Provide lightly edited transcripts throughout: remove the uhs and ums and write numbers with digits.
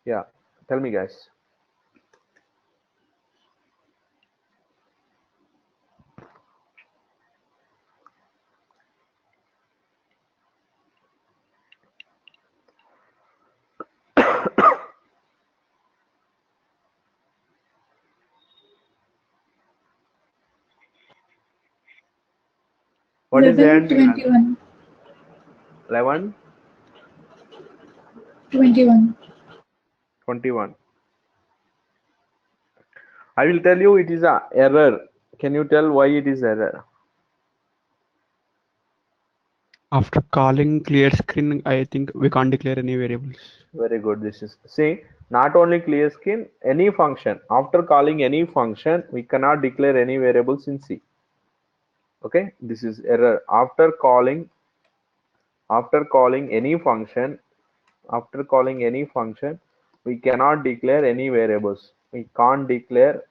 Yeah, tell me guys. What is the 11, end behind 21. 11, 21. 21? I will tell you it is a error. Can you tell why it is error? After calling clear screen, I think we can't declare any variables. Very good. This is see, not only clear skin, any function. After calling any function, we cannot declare any variables in C. Okay, this is error. After calling any function, we cannot declare any variables. We can't declare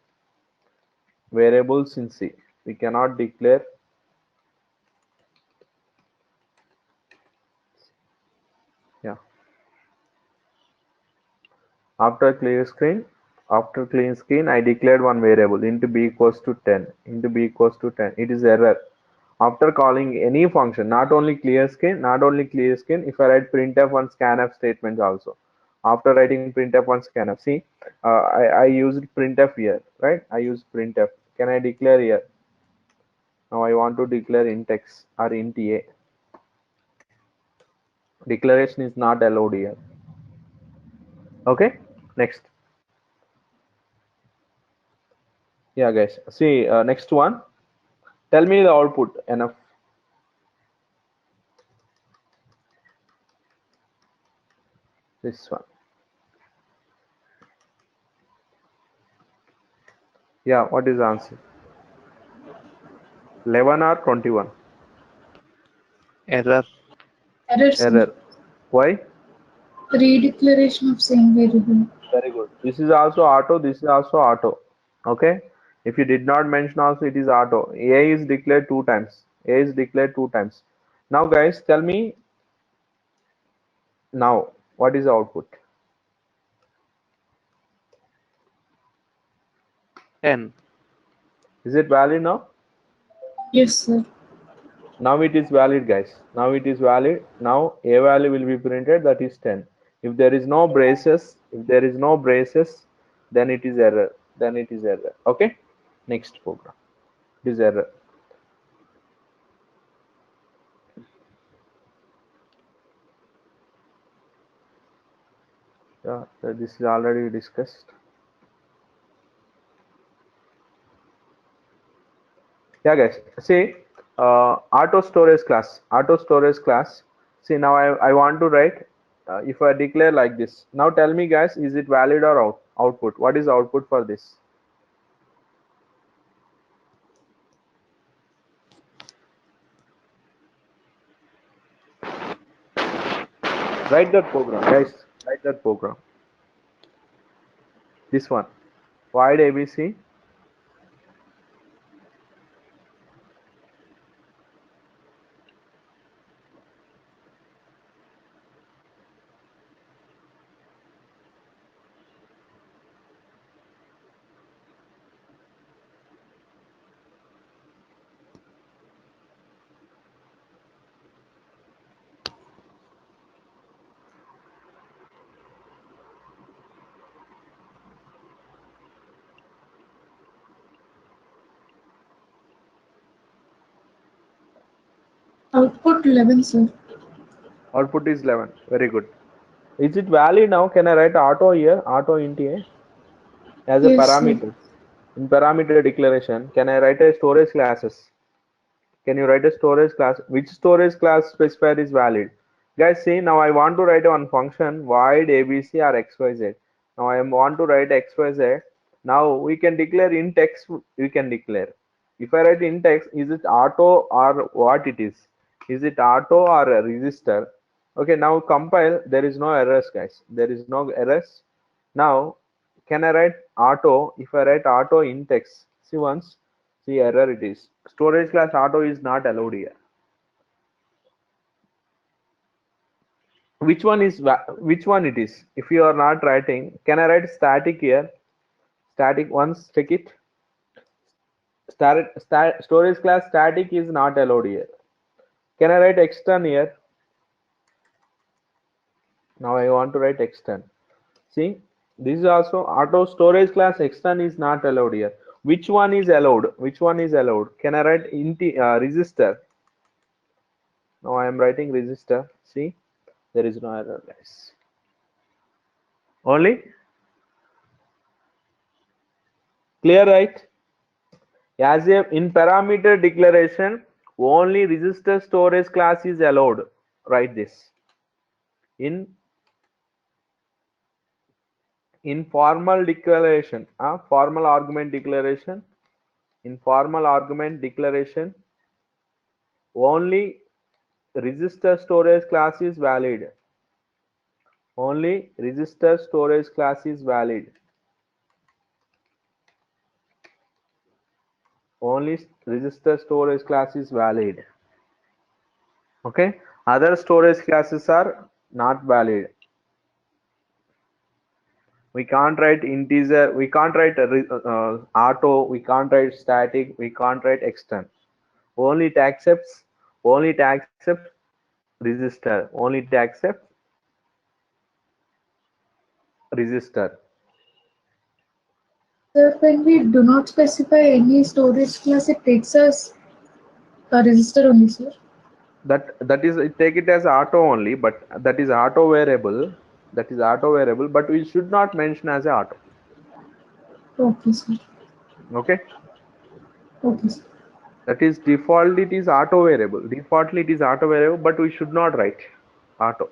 variables in C. We cannot declare. Yeah. After clear screen, after clean screen, I declared one variable into b equals to 10. Into b equals to 10. It is error. After calling any function, not only clear screen, if I write printf and scanf statements also. After writing printf and scanf, see, I used printf here, right? I use printf. Can I declare here? Now I want to declare int x or int a. Declaration is not allowed here. Okay, next. Yeah, guys. See, next one. Tell me the output. Enough. This one. Yeah, what is the answer? 11 or 21? Error. Error, sir. Error. Why? Redeclaration of same variable. Very good. This is also auto. This is also auto. Okay. If you did not mention also, it is auto. A is declared two times. A is declared two times. Now, guys, tell me now what is the output? 10. Is it valid now? Yes, sir. Now it is valid, guys. Now it is valid. Now a value will be printed, that is 10. If there is no braces, then it is error. Then it is error. Okay. Next program. It is error. Yeah, this is already discussed. Yeah, guys. See, auto storage class. See, now I want to write. If I declare like this, now tell me, guys, is it valid or output? What is output for this? Write that program, guys. Write that program. This one. Void ABC. Output 11, sir. Output is 11. Very good. Is it valid now? Can I write auto here? Auto int a as a Yes, sir. parameter. In parameter declaration, can I write a storage classes? Can you write a storage class? Which storage class specifier is valid? Guys, see, now I want to write one function void abc or xyz. Now I want to write xyz. Now we can declare int x. We can declare. If I write int x, is it auto or what it is? Is it auto or a register? Okay, now compile. There is no errors, guys. There is no errors. Now, can I write auto? If I write auto int x, see once. See, error it is. Storage class auto is not allowed here. which one is which one it is? If you are not writing, can I write static here? Static, once check it. Storage class static is not allowed here. Can I write extern here? Now I want to write extern. See, this is also auto storage class extern is not allowed here. Which one is allowed? Which one is allowed? Can I write register? Now I am writing register. See, there is no error, guys. Only clear, right? As a in parameter declaration, only register storage class is allowed. Write this. In formal declaration, formal argument declaration, in formal argument declaration, only register storage class is valid. Only register storage class is valid. Only register storage class is valid. Okay, other storage classes are not valid. We can't write integer, we can't write auto, we can't write static, we can't write extern. Only it accepts register, only it accepts register. Sir, when we do not specify any storage class, it takes us a register only, sir. That is, take it as auto only, but that is auto variable. That is auto variable, but we should not mention as a auto. Okay, sir. Okay. Okay, sir. That is default. It is auto variable. Defaultly it is auto variable, but we should not write auto.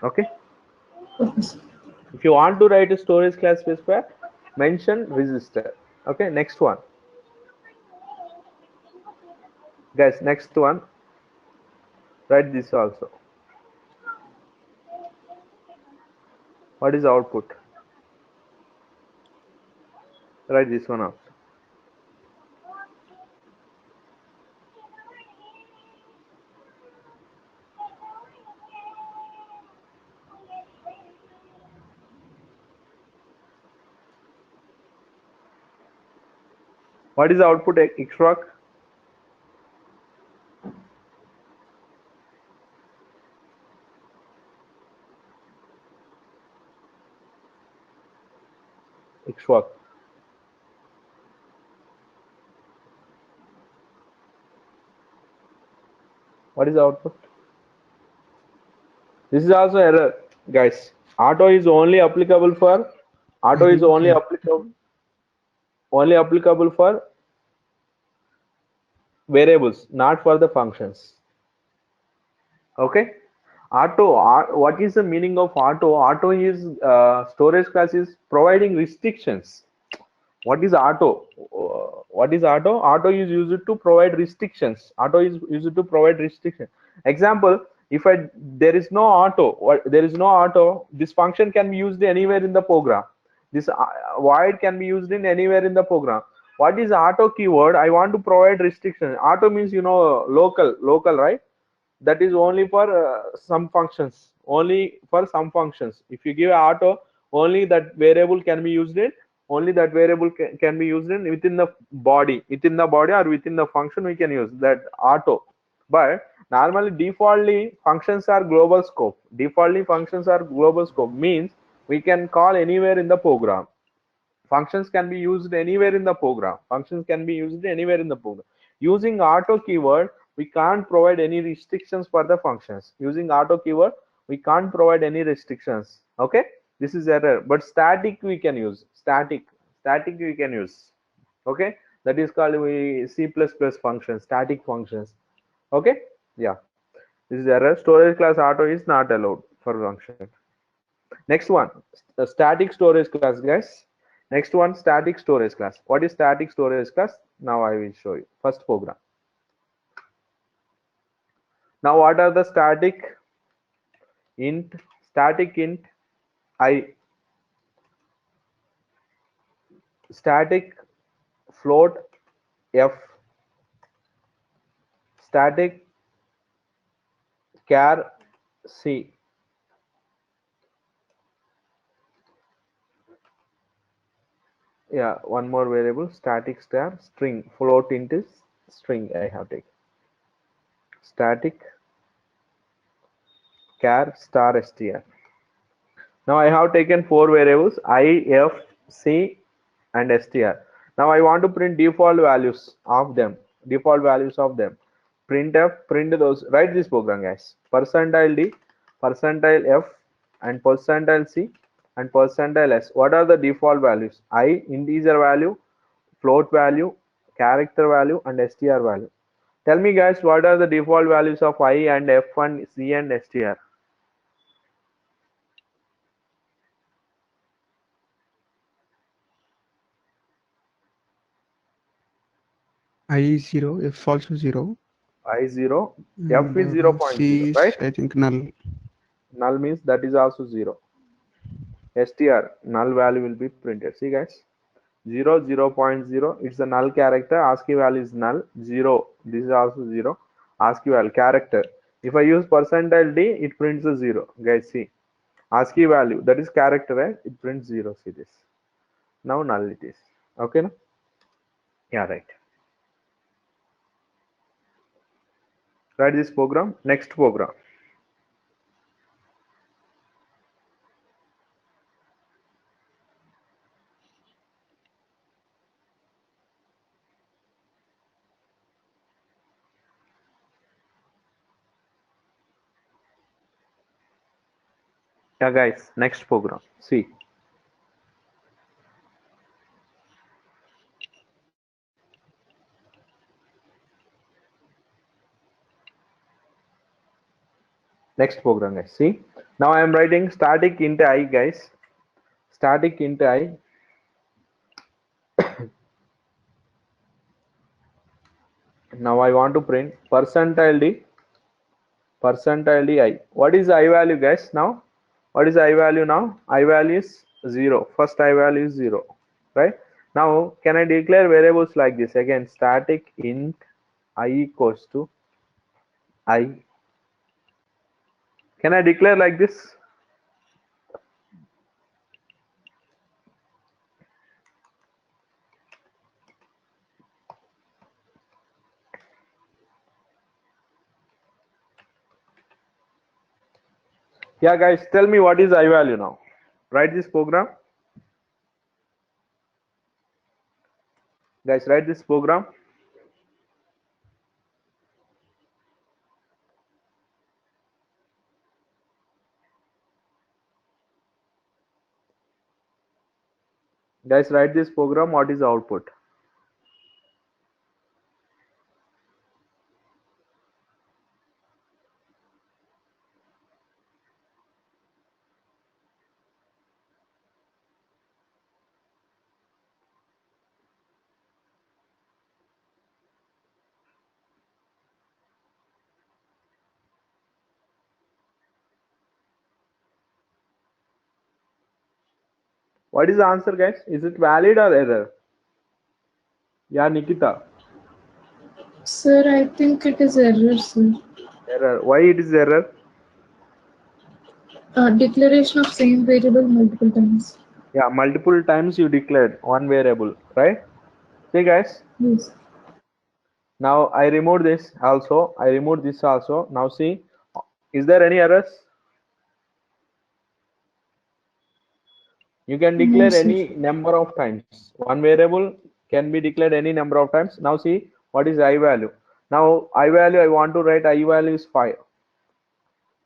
Okay. Okay, sir. If you want to write a storage class specifier, mention register. Okay. Next one, guys. Next one. Write this also. What is output? Write this one also. What is the output, Ikshwak? Ikshwak. What is the output? This is also error, guys. Auto is only applicable for applicable for variables, not for the functions. Okay. Auto. What is the meaning of auto? Auto is storage class is providing restrictions. What is auto? What is auto? Auto is used to provide restrictions. Auto is used to provide restrictions. Example, if there is no auto, this function can be used anywhere in the program. This void can be used in anywhere in the program. What is auto keyword? I want to provide restriction. Auto means, local, right? That is only for some functions. Only for some functions. If you give auto, only that variable can be used in. Only that variable can be used in within the body or within the function we can use that auto. But normally defaultly functions are global scope. Means we can call anywhere in the program. Functions can be used anywhere in the program. Using auto keyword, we can't provide any restrictions for the functions. Using auto keyword, we can't provide any restrictions. Okay, this is error. But static we can use. Static we can use. Okay, that is called C++ functions, static functions. Okay, yeah, this is error. Storage class auto is not allowed for function. Next one, the static storage class, guys. Next one, static storage class. What is static storage class? Now I will show you. First program. Now what are the static int I, static float f, static char c, Yeah, one more variable, static star string, float into string. I have taken static char star str. Now I have taken four variables I, f, c, and str. Now I want to print default values of them. Default values of them. Printf, print those. Write this program, guys. Percentile d, percentile f, and percentile c, and percentile s. What are the default values? I, integer value, float value, character value, and str value. Tell me, guys, what are the default values of I and f and c and str? I is 0, F also 0, I 0, f and is 0.0, C is right? I think null. Null means that is also 0. Str, null value will be printed. See, guys, 0, 0.0, it's a null character. ASCII value is null. 0, this is also 0. ASCII value, character. If I use percentile d, it prints a 0. Guys, see, ASCII value, that is character, right? It prints 0. See this. Now null it is. Okay, no? Yeah, right. Write this program. Next program. Yeah, guys, next program. See. Next program, guys. See. Now I am writing static int I, guys. Static int I. Now I want to print percentile d, percentile d I. What is the I value, guys? Now, what is the I value now? I value is 0. First I value is 0, right? Now, can I declare variables like this? Again, static int I equals to I. Can I declare like this? Yeah, guys, tell me what is I value now. Write this program. Guys, write this program. Guys, write this program. What is the output? What is the answer, guys? Is it valid or error? Yeah, Nikita. Sir, I think it is error, sir. Error. Why it is error? Declaration of same variable multiple times. Yeah, multiple times you declared one variable, right? See, guys. Yes. Now I removed this also. I removed this also. Now see, is there any errors? You can No, declare sir. any number of times. One variable can be declared any number of times. Now see, what is I value? Now I value, I want to write I value is 5.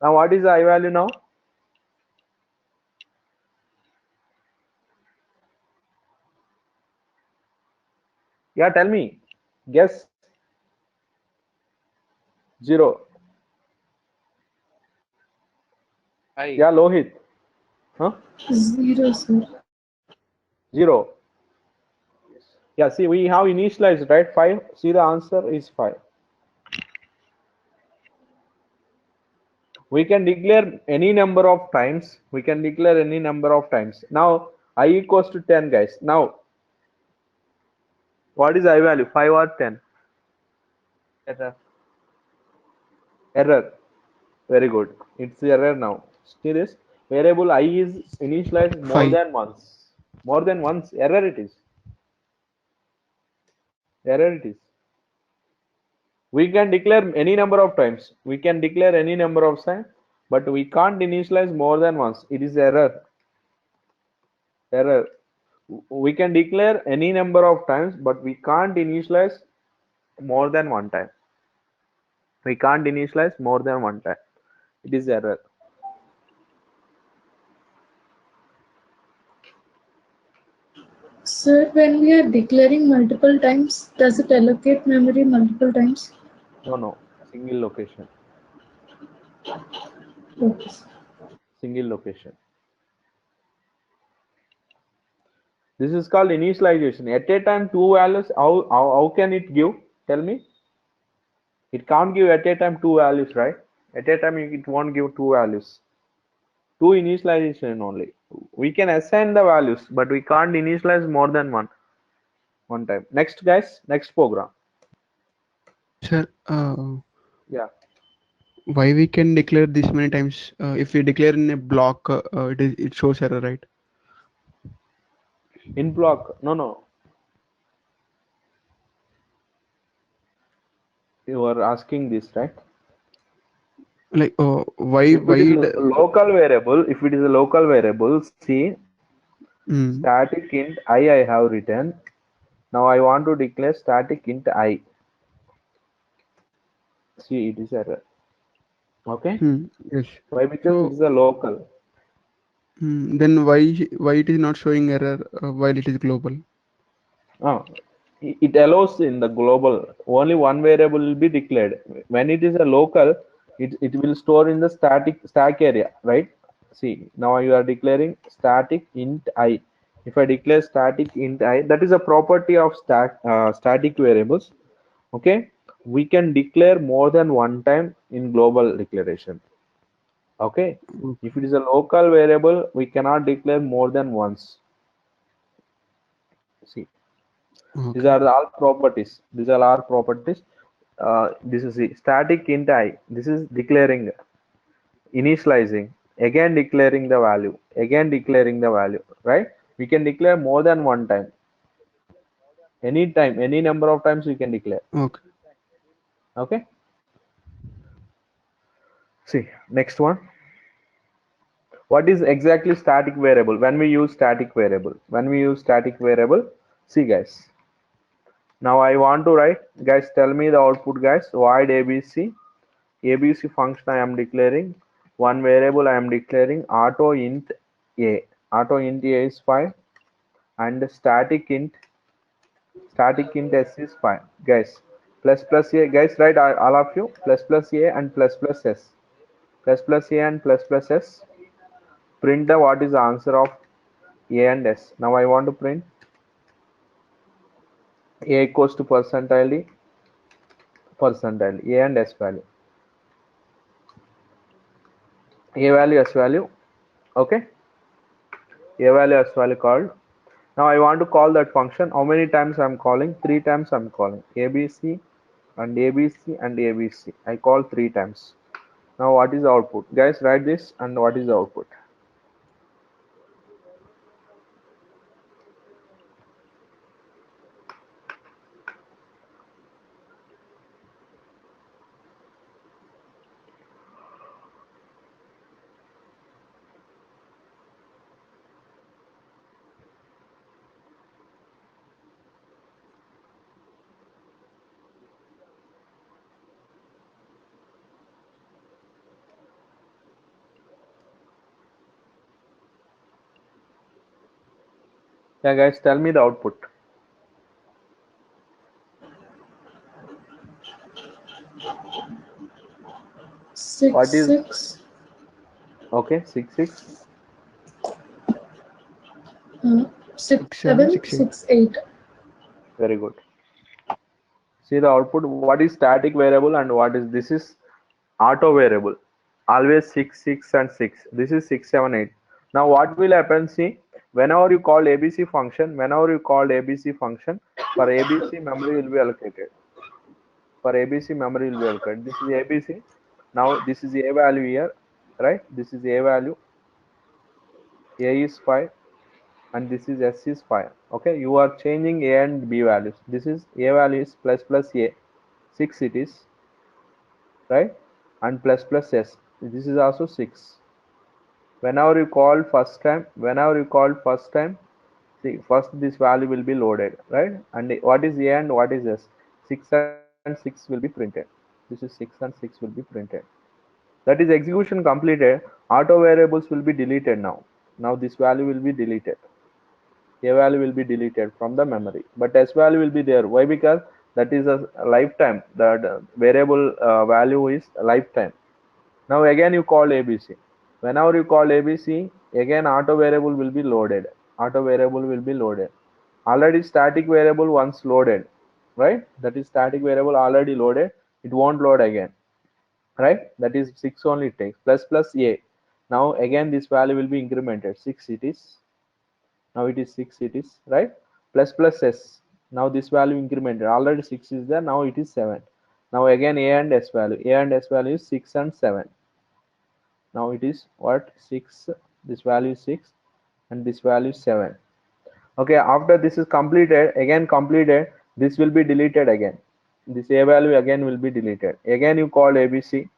Now what is the I value now? Yeah, tell me. Guess. 0. I. Yeah, Lohit. Huh? 0, sir. 0. Yeah, see, we have initialized, right? 5. See, the answer is 5. We can declare any number of times. We can declare any number of times. Now, I equals to 10, guys. Now, what is I value? 5 or 10? Error. Error. Very good. It's error now. See this? Variable I is initialized more 5. than once. More than once. Error it is. Error it is. We can declare any number of times. We can declare any number of times, but we can't initialize more than once. It is error. Error. We can declare any number of times, but we can't initialize more than one time. We can't initialize more than one time. It is error. Sir, when we are declaring multiple times, does it allocate memory multiple times? No. Single location. Okay. Single location. This is called initialization. At a time, two values. How can it give? Tell me. It can't give at a time two values, right? At a time, it won't give two values. Two initialization only. We can assign the values, but we can't initialize more than one time. Next, guys. Next program. Sir, Yeah. why we can declare this many times? If we declare in a block, it shows error, right? In block. No. You are asking this, right? Like, why If it is a the, local variable, see mm, static int I have written. Now I want to declare static int I. See, it is error. Okay. yes. Why? Because it So is a local. then why it is not showing error while it is global? Oh, it allows in the global only one variable will be declared. When it is a local, it will store in the stack area, right? See, now you are declaring static int I. If I declare static int I, that is a property of static variables. Okay, we can declare more than one time in global declaration. Okay, if it is a local variable, we cannot declare more than once. See, these Okay. are the all properties. These are our properties. This is the static int I. This is declaring, initializing, again declaring the value, again declaring the value, right? We can declare more than one time. Any time, any number of times we can declare. Okay. Okay. See, next one. What is exactly static variable? When we use static variable, see guys. Now I want to write, guys, tell me the output, guys. Void ABC function I am declaring. One variable I am declaring auto int A. Auto int A is 5 and static int S is 5. Guys, plus A, guys, write all of you, plus A and plus S. Plus A and plus S. Print the what is the answer of A and S. Now I want to print A equals to percentile A and S value. A value, S value. Okay. A value, S value called. Now I want to call that function. How many times I'm calling? 3 times I'm calling. ABC and ABC and ABC. I call 3 times. Now what is the output? Guys, write this and what is the output? Yeah, guys, tell me the output. What is 6, okay? 6. 6, 7, 7, 6, 8. 6, 8. Very good. See the output. What is static variable and what is this is auto variable. Always 6 and 6. This is 6 7 8. Now what will happen? See, whenever you call ABC function, for ABC memory will be allocated. For ABC memory will be allocated. This is ABC. Now this is A value here, right? This is A value. A is 5 and this is S is 5. Okay, you are changing A and B values. This is A value is plus A, 6 it is, right? And plus S, this is also 6. Whenever you call first time, see, first this value will be loaded, right? And what is A and what is S? 6 and 6 will be printed. This is 6 and 6 will be printed. That is execution completed. Auto variables will be deleted now. Now this value will be deleted. A value will be deleted from the memory, but S value will be there. Why? Because that is a lifetime. The variable value is a lifetime. Now again you call ABC. Whenever you call ABC, again auto variable will be loaded. Auto variable will be loaded. Already static variable once loaded, right? That is static variable already loaded. It won't load again, right? That is 6 only it takes. Plus A. Now again this value will be incremented. 6 it is. Now it is 6 it is, right? Plus S. Now this value incremented. Already 6 is there. Now it is 7. Now again A and S value. A and S value is 6 and 7. Now it is what? 6. This value is 6 and this value is 7. Okay, after this is completed, this will be deleted again. This A value again will be deleted. Again you call ABC.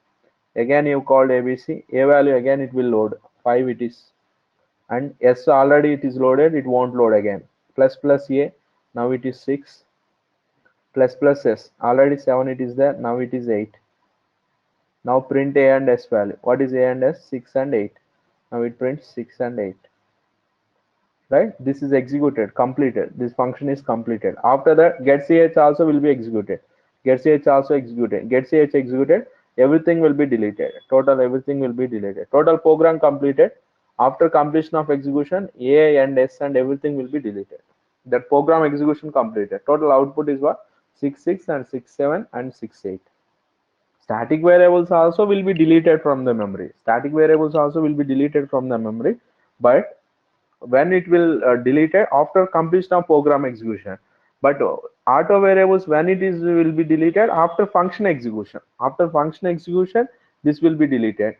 Again you called ABC. A value again it will load. 5 it is. And S already it is loaded. It won't load again. Plus A. Now it is 6. Plus S. Already 7 it is there. Now it is 8. Now print A and S value. What is A and S? 6 and 8. Now it prints 6 and 8. Right? This is executed, completed. This function is completed. After that, getCH also will be executed. GetCH also executed. GetCH executed. Everything will be deleted. Total everything will be deleted. Total program completed. After completion of execution, A and S and everything will be deleted. That program execution completed. Total output is what? 6 and 6 and 6 Static variables also will be deleted from the memory. Static variables also will be deleted from the memory, but when it will deleted after completion of program execution. But auto variables when it is will be deleted after function execution. After function execution, this will be deleted,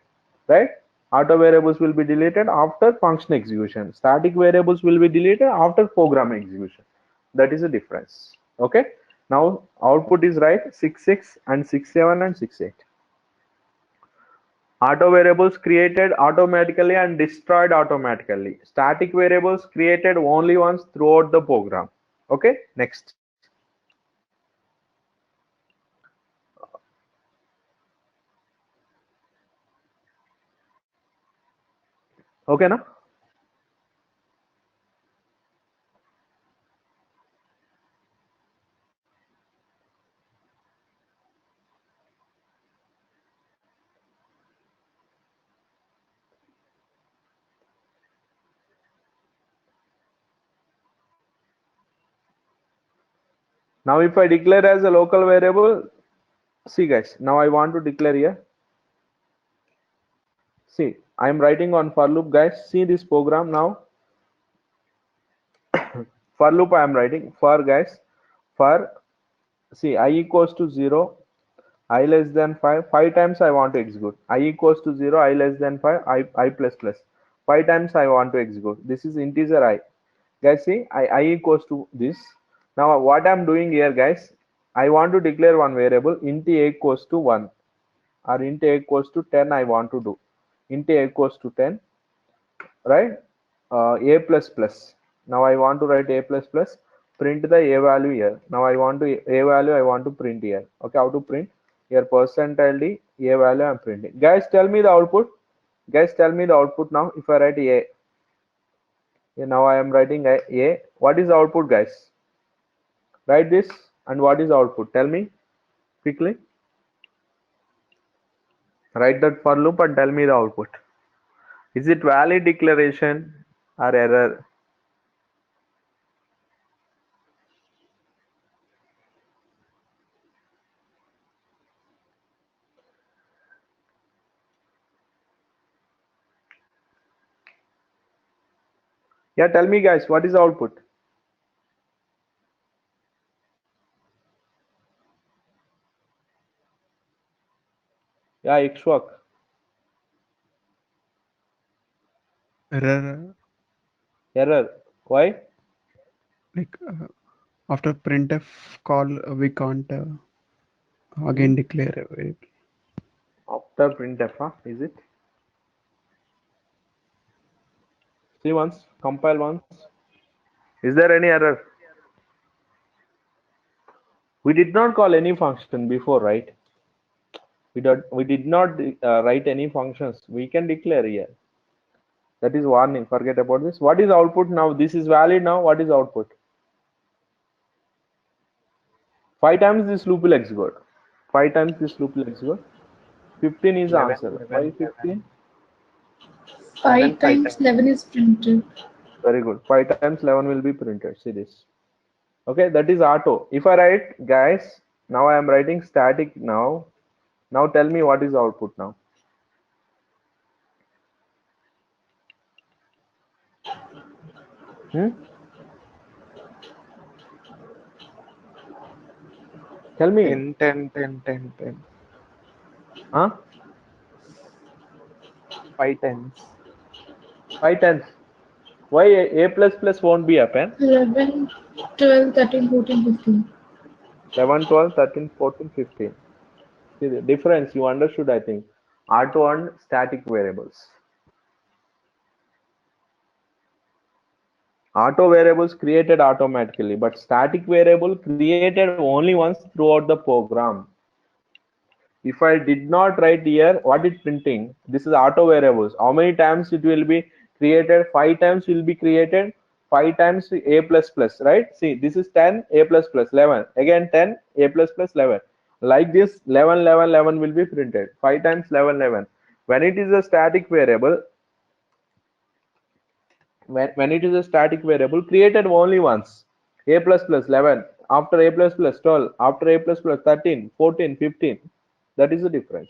right? Auto variables will be deleted after function execution. Static variables will be deleted after program execution. That is the difference. Okay. Now output is right. 6 and 6 and 6 Auto variables created automatically and destroyed automatically. Static variables created only once throughout the program. Okay, next. Okay, now. Now if I declare as a local variable, see guys, now I want to declare here. See, I am writing on for loop guys. See this program now. For loop I am writing for guys. For see I equals to 0, I less than 5. 5 times I want to execute. I equals to 0, I less than 5, I plus plus. 5 times I want to execute. This is integer I. Guys, see, I equals to this. Now what I'm doing here, guys, I want to declare one variable int a equals to 1 or int a equals to 10. I want to do int a equals to 10, right? A plus plus. Now I want to write a plus plus. Print the a value here. Now I want to a value. I want to print here. Okay, how to print? Here percentile d a value I'm printing. Guys, tell me the output. Guys, tell me the output now. If I write a, now I am writing a. What is the output, guys? Write this and what is the output? Tell me quickly. Write that for loop and tell me the output. Is it valid declaration or error? Yeah, tell me guys, what is the output? Yeah, Ikshwak. Error. Error. Why? Like after printf call, we can't again declare a variable. After printf, huh? Is it? See once, compile once. Is there any error? We did not call any function before, right? We did not write any functions. We can declare here. That is warning. Forget about this. What is output now? This is valid now. What is output? 5 times this loop will execute. 5 times this loop will execute. 15 is the 11, answer. 11, Why 15? 5 times 11 is printed. Very good. 5 times 11 will be printed. See this. Okay, that is auto. If I write, guys, now I am writing static now. Now tell me what is output now. Hmm? Tell me. 10, 10, 10, 10, 10. Huh? 5 tens. 5 tens. Why A plus plus won't be happen? 11, 12, 13, 14, 15. 11, 12, 13, 14, 15. See the difference you understood, I think. Auto and static variables. Auto variables created automatically, but static variable created only once throughout the program. If I did not write here, what is printing? This is auto variables. How many times it will be created? 5 times will be created. 5 times A plus plus, right? See, this is 10, A plus plus, 11. Again 10, A plus plus, 11. Like this, 11, 11, 11 will be printed. 5 times 11, 11. When it is a static variable, when it is a static variable created only once, A plus plus 11, after A plus plus 12, after A plus plus 13, 14, 15. That is the difference.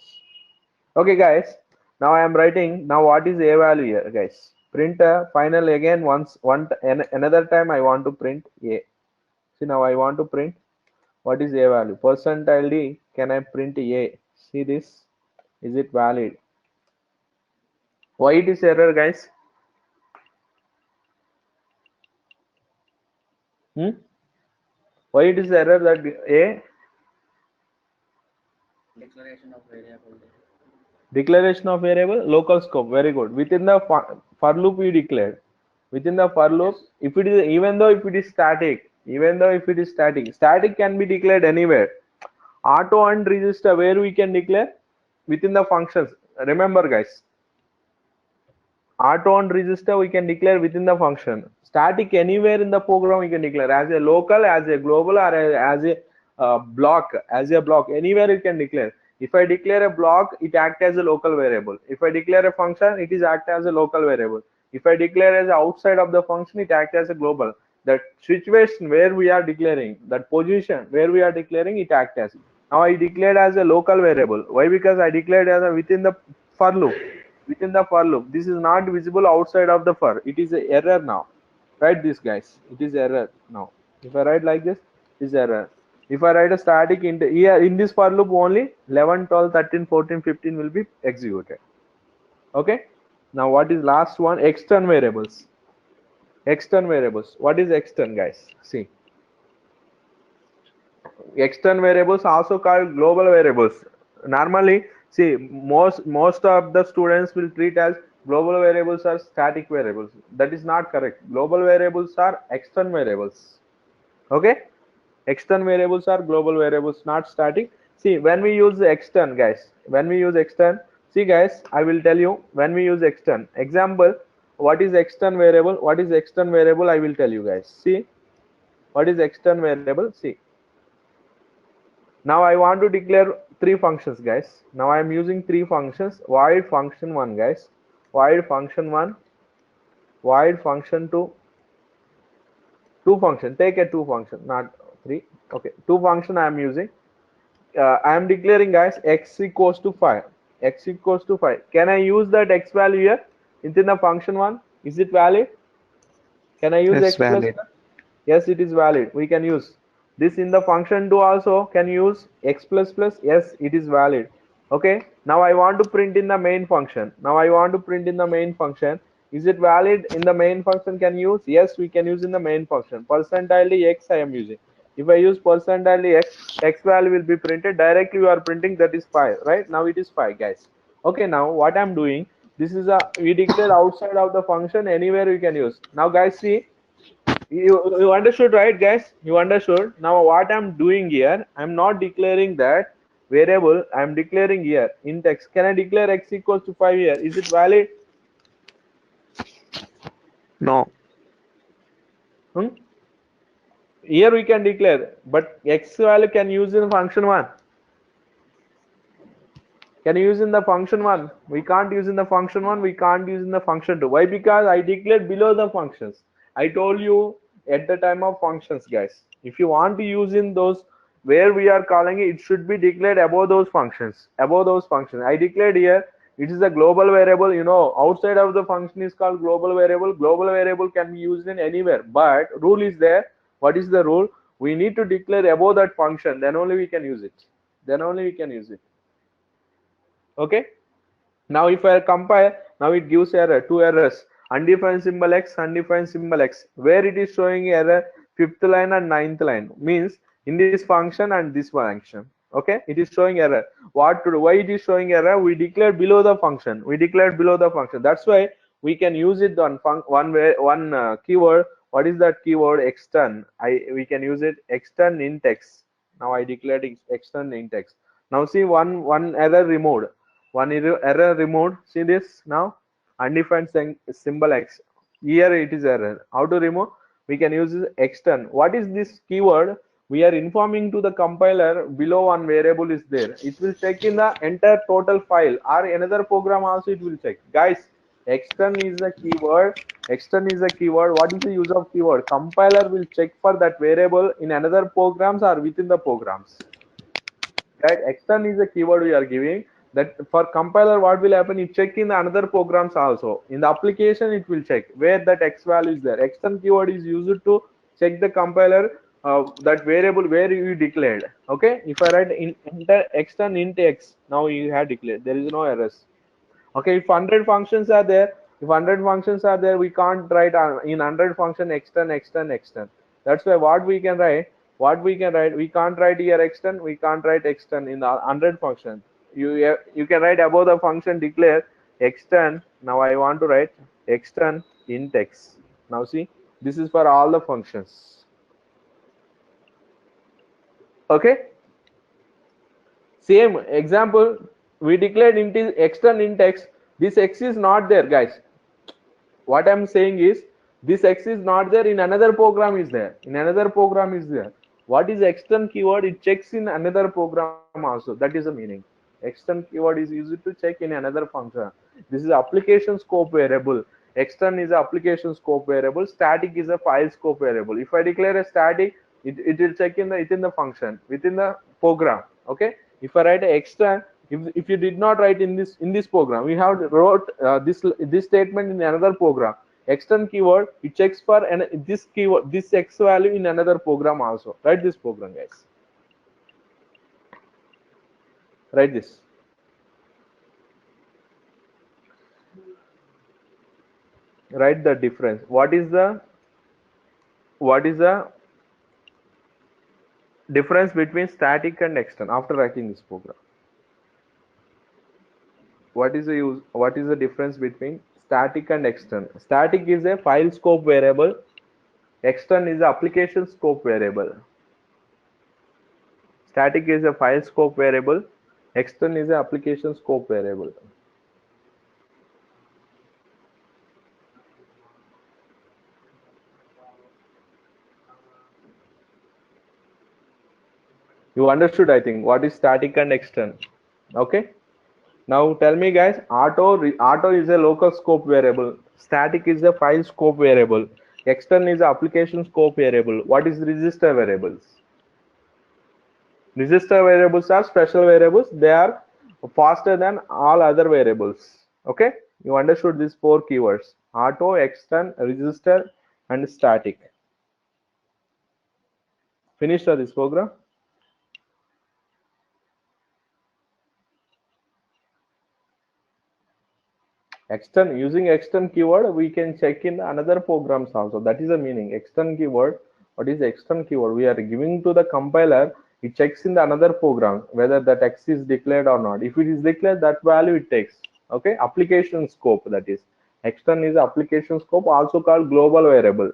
Okay, guys. Now I am writing. Now what is a value here, guys? Print final again once. Another time I want to print a. See, now I want to print. What is a value? Percentile d. Can I print a? See this? Is it valid? Why it is error, guys? Why it is error that a declaration of variable local scope? Very good. Within the for loop we declared. Within the for loop, if it is even though if it is static, static can be declared anywhere. Auto and register where we can declare within the functions. Remember, guys, auto and register we can declare within the function. Static anywhere in the program we can declare as a local, as a global, or as a block, anywhere you can declare. If I declare a block, it acts as a local variable. If I declare a function, it is act as a local variable. If I declare as outside of the function, it acts as a global. That situation where we are declaring, that position where we are declaring, it acts as. Now I declared as a local variable. Why? Because I declared as a within the for loop. Within the for loop, this is not visible outside of the for. It is a error now. Write this, guys. It is error now. If I write like this, it is error. If I write a static here in this for loop only 11, 12, 13, 14, 15 will be executed. Okay. Now what is last one? Extern variables. Extern variables. What is extern, guys? See. Extern variables also called global variables. Normally, see, most of the students will treat as global variables are static variables. That is not correct. Global variables are extern variables. Okay, extern variables are global variables, not static. See, when we use extern, guys, see, guys, I will tell you when we use extern. Example, what is extern variable? What is extern variable? I will tell you, guys. See, what is extern variable? See. Now I want to declare 3 functions, guys. Now I am using 3 functions. Void function 1, guys. Void function 1. Void function 2. 2 function. Take a 2 function, not 3. Okay. 2 function I am using. I am declaring, guys, x equals to 5. X equals to 5. Can I use that x value here within the function 1? Is it valid? Can I use Yes, x plus valid. plus? Yes, it is valid. We can use this in the function 2 also. Can use x plus plus? Yes, it is valid. Okay. Now I want to print in the main function. Is it valid in the main function? Can use? Yes, we can use in the main function. Percentile x I am using. If I use percentile x value will be printed directly. You are printing that is 5, right? Now it is 5, guys. Okay, now what I'm doing, this is a, we declared outside of the function, anywhere we can use. Now guys, see, you understood, right, guys? You understood. Now what I'm doing here, I'm not declaring that variable, I'm declaring here int x. Can I declare x equals to 5 here? Is it valid? No. Hmm? Here we can declare, but x value can use in function 1. Can you use in the function 1? We can't use in the function 1, we can't use in the function 2. Why? Because I declared below the functions. I told you at the time of functions, guys. If you want to use in those where we are calling it, it should be declared above those functions. Above those functions. I declared here, it is a global variable. You know, outside of the function is called global variable. Global variable can be used in anywhere. But rule is there. What is the rule? We need to declare above that function. Then only we can use it. Then only we can use it. Okay, now if I compile, now it gives error, two errors, undefined symbol x, undefined symbol x, where it is showing error 5th line and 9th line, means in this function and this function. Okay, it is showing error. What to do? Why it is showing error? We declared below the function. We declared below the function. That's why we can use it on one keyword. What is that keyword? Extern. We can use it extern int x. Now I declared extern int x. Now see, one error removed. One error removed. See this now, undefined symbol x. Here it is error. How to remove? We can use this extern. What is this keyword? We are informing to the compiler below one variable is there. It will check in the entire total file or another program also it will check. Guys, extern is a keyword. Extern is a keyword. What is the use of keyword? Compiler will check for that variable in another programs or within the programs. Right, extern is a keyword we are giving. That for compiler, what will happen? It check in the another programs also. In the application, it will check where that x value is there. Extern keyword is used to check the compiler that variable where you declared. Okay, if I write in enter extern int x, now you have declared, there is no errors. Okay, if 100 functions are there, if 100 functions are there, we can't write in 100 function extern extern extern. That's why what we can write, we can't write here extern, we can't write extern in the 100 function. You can write above the function declare extern. Now I want to write extern int x. Now see, this is for all the functions. Okay, same example, we declared int is extern int x. This x is not there, guys. What I'm saying is this x is not there in another program is there. In another program is there. What is extern keyword? It checks in another program also. That is the meaning. Extern keyword is used to check in another function. This is application scope variable. Extern is application scope variable. Static is a file scope variable. If I declare a static, it will check in the within the function, within the program. Okay. If I write a extern, if you did not write in this program, we have wrote this statement in another program. Extern keyword, it checks for this keyword, this x value in another program also. Write this program, guys. Write this. Write the difference. What is the difference between static and extern after writing this program? What is the difference between static and extern? Static is a file scope variable. Extern is application scope variable. Static is a file scope variable. Extern is a application scope variable. You understood, I think, what is static and extern. Okay. Now tell me, guys, auto is a local scope variable. Static is a file scope variable. Extern is application scope variable. What is register variables? Register variables are special variables. They are faster than all other variables. Okay, you understood these four keywords: auto, extern, register, and static. Finished this program? Extern, using extern keyword, we can check in another programs also. That is the meaning. Extern keyword. What is extern keyword? We are giving to the compiler. It checks in the another program whether that X is declared or not. If it is declared, that value it takes. Okay, application scope. That is, extern is application scope, also called global variable.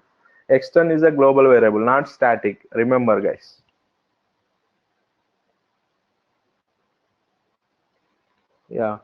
Extern is a global variable, not static. Remember, guys. Yeah.